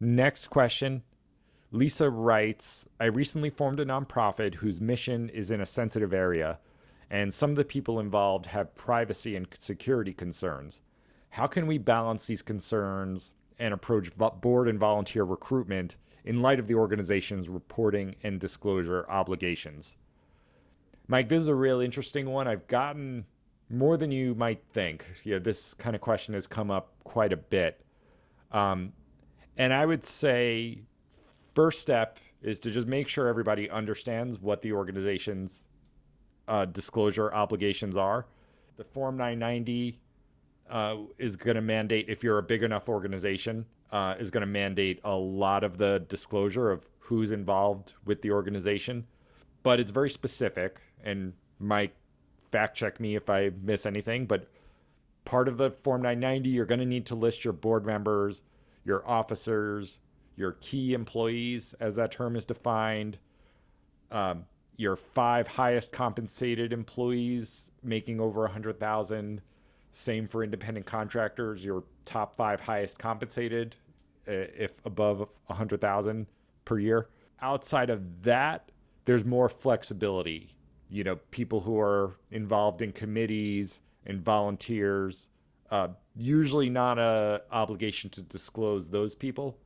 Next question. Lisa writes, I recently formed a nonprofit whose mission is in a sensitive area, and some of the people involved have privacy and security concerns. How can we balance these concerns and approach board and volunteer recruitment in light of the organization's reporting and disclosure obligations? Mike, this is a real interesting one. I've gotten more than you might think. This kind of question has come up quite a bit. And I would say first step is to just make sure everybody understands what the organization's disclosure obligations are. The Form 990 is going to mandate, if you're a big enough organization, is going to mandate a lot of the disclosure of who's involved with the organization. But it's very specific, and Mike, fact check me if I miss anything, but part of the Form 990, you're going to need to list your board members, your officers, your key employees, as that term is defined, your 5 highest compensated employees making over 100,000. Same for independent contractors, your top 5 highest compensated, if above 100,000 per year. Outside of that, there's more flexibility. People who are involved in committees and volunteers, usually not a obligation to disclose those people.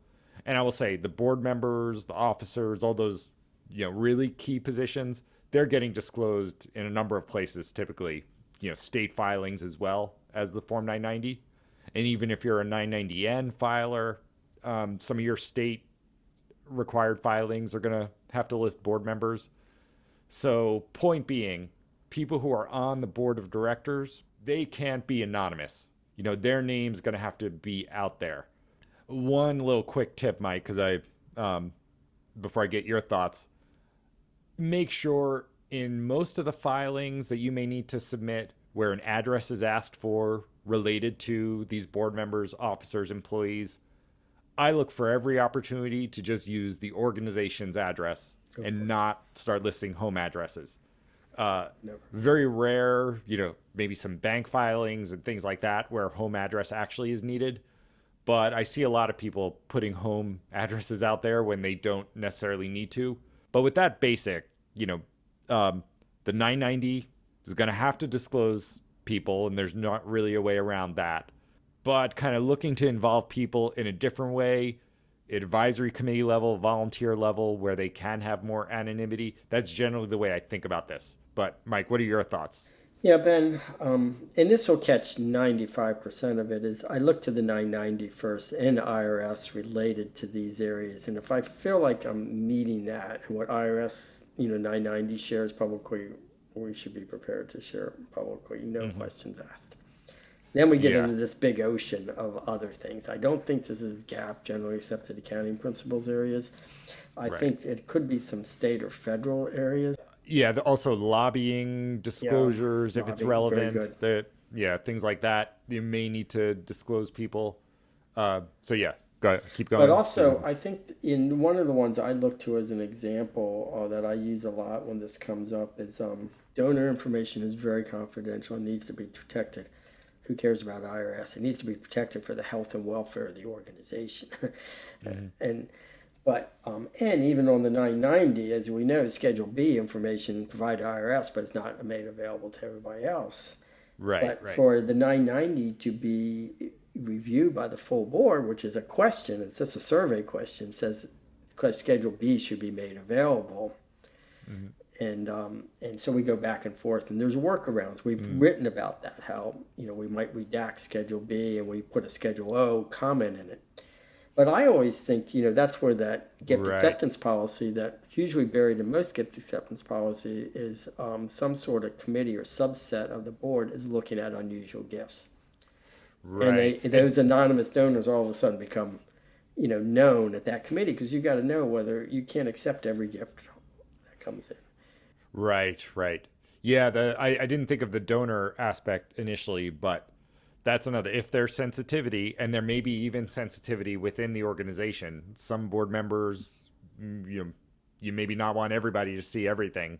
And I will say the board members, the officers, all those, really key positions, they're getting disclosed in a number of places, typically, state filings as well as the Form 990. And even if you're a 990N filer, some of your state required filings are going to have to list board members. So point being, people who are on the board of directors, they can't be anonymous. Their name's going to have to be out there. One little quick tip, Mike, because before I get your thoughts, make sure in most of the filings that you may need to submit where an address is asked for related to these board members, officers, employees, I look for every opportunity to just use the organization's address and not start listing home addresses. Very rare, maybe some bank filings and things like that where home address actually is needed. But I see a lot of people putting home addresses out there when they don't necessarily need to. But with that basic, the 990 is going to have to disclose people, and there's not really a way around that. But kind of looking to involve people in a different way, advisory committee level, volunteer level, where they can have more anonymity. That's generally the way I think about this. But Mike, what are your thoughts? Yeah, Ben, and this will catch 95% of it, is I look to the 990 first and IRS related to these areas. And if I feel like I'm meeting that and what IRS, 990 shares publicly, we should be prepared to share publicly, questions asked. Then we get into this big ocean of other things. I don't think this is GAAP, generally accepted accounting principles areas. I think it could be some state or federal areas. Yeah, also lobbying disclosures, if it's relevant. Things like that. You may need to disclose people. Go ahead, keep going. But also, I think in one of the ones I look to as an example that I use a lot when this comes up is donor information is very confidential and needs to be protected. Who cares about IRS? It needs to be protected for the health and welfare of the organization. And even on the 990, as we know, Schedule B information provided to IRS, but it's not made available to everybody else. But for the 990 to be reviewed by the full board, which is a question, it's just a survey question, says Schedule B should be made available. And so we go back and forth, and there's workarounds. We've written about that, how we might redact Schedule B and we put a Schedule O comment in it. But I always think that's where that gift acceptance policy, that hugely buried in most gift acceptance policy, is some sort of committee or subset of the board is looking at unusual gifts. And those anonymous donors all of a sudden become known at that committee, because you got to know whether you can't accept every gift that comes in. Right. Yeah, I didn't think of the donor aspect initially, but that's another. If there's sensitivity, and there may be even sensitivity within the organization, some board members, you maybe not want everybody to see everything,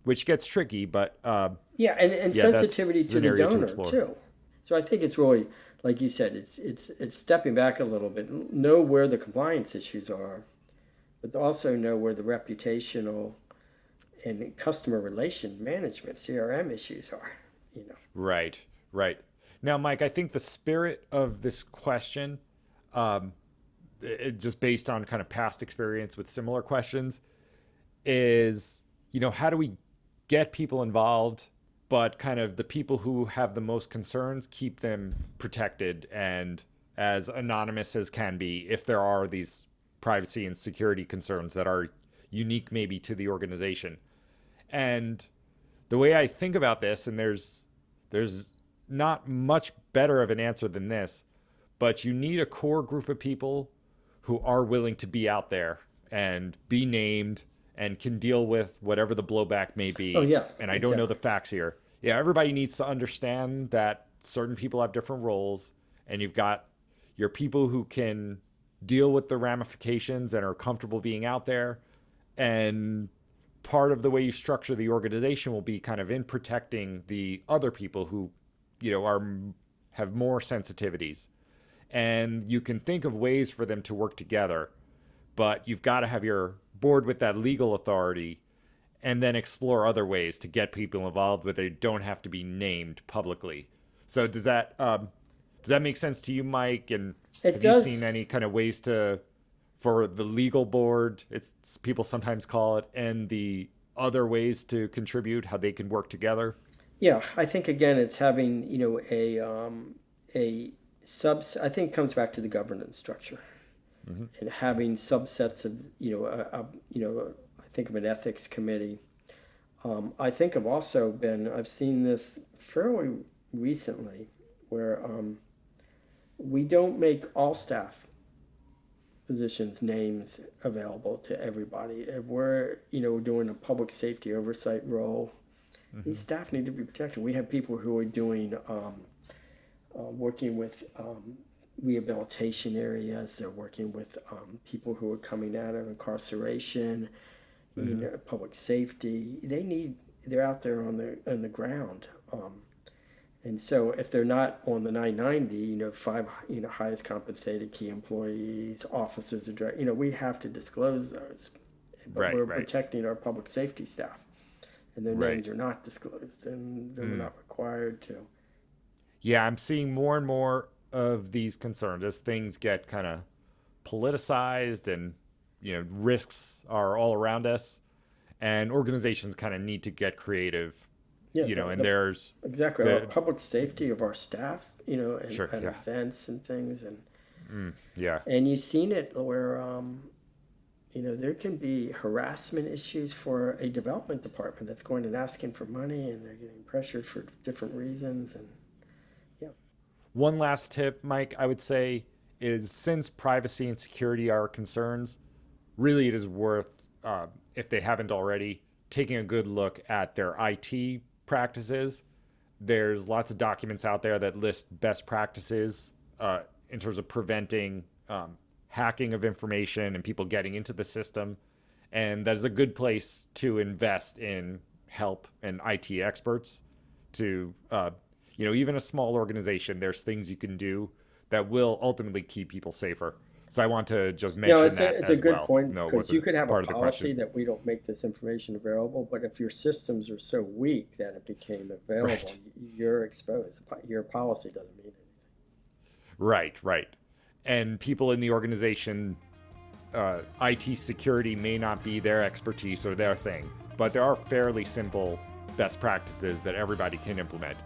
which gets tricky. But and sensitivity to the donor too. So I think it's really like you said, it's stepping back a little bit, know where the compliance issues are, but also know where the reputational and customer relation management (CRM) issues are. You know. Right, right. Now, Mike, I think the spirit of this question, just based on kind of past experience with similar questions, is, how do we get people involved, but kind of the people who have the most concerns, keep them protected and as anonymous as can be if there are these privacy and security concerns that are unique maybe to the organization. And the way I think about this, and there's not much better of an answer than this, but you need a core group of people who are willing to be out there and be named and can deal with whatever the blowback may be. Oh yeah. And I don't know the facts here. Yeah, everybody needs to understand that certain people have different roles, and you've got your people who can deal with the ramifications and are comfortable being out there. And part of the way you structure the organization will be kind of in protecting the other people who, have more sensitivities. And you can think of ways for them to work together, but you've got to have your board with that legal authority and then explore other ways to get people involved where they don't have to be named publicly. So does that make sense to you, Mike? And have you seen any kind of ways for the legal board, it's people sometimes call it, and the other ways to contribute, how they can work together? Yeah, I think again it's having a I think it comes back to the governance structure, and having subsets of I think of an ethics committee. I think I've seen this fairly recently where we don't make all staff positions names available to everybody. If we're doing a public safety oversight role, these staff need to be protected. We have people who are doing working with rehabilitation areas. They're working with people who are coming out of incarceration, public safety. They're out there on the ground. And so if they're not on the 990, five, highest compensated key employees, officers, and we have to disclose those. But we're protecting our public safety staff, and their names are not disclosed, and they're not required to. Yeah, I'm seeing more and more of these concerns as things get kind of politicized and, risks are all around us, and organizations kind of need to get creative. And there's exactly our public safety of our staff, and yeah. events and things, and and you've seen it where there can be harassment issues for a development department that's going and asking for money, and they're getting pressured for different reasons, and one last tip, Mike, I would say is, since privacy and security are concerns, really it is worth, if they haven't already, taking a good look at their IT practices. There's lots of documents out there that list best practices in terms of preventing hacking of information and people getting into the system. And that is a good place to invest in help and IT experts to, even a small organization, there's things you can do that will ultimately keep people safer. So I want to just mention that it's a good point, No, because you could have a policy question. that we don't make this information available, but if your systems are so weak that it became available, you're exposed. Your policy doesn't mean anything. Right. And people in the organization, IT security may not be their expertise or their thing, but there are fairly simple best practices that everybody can implement.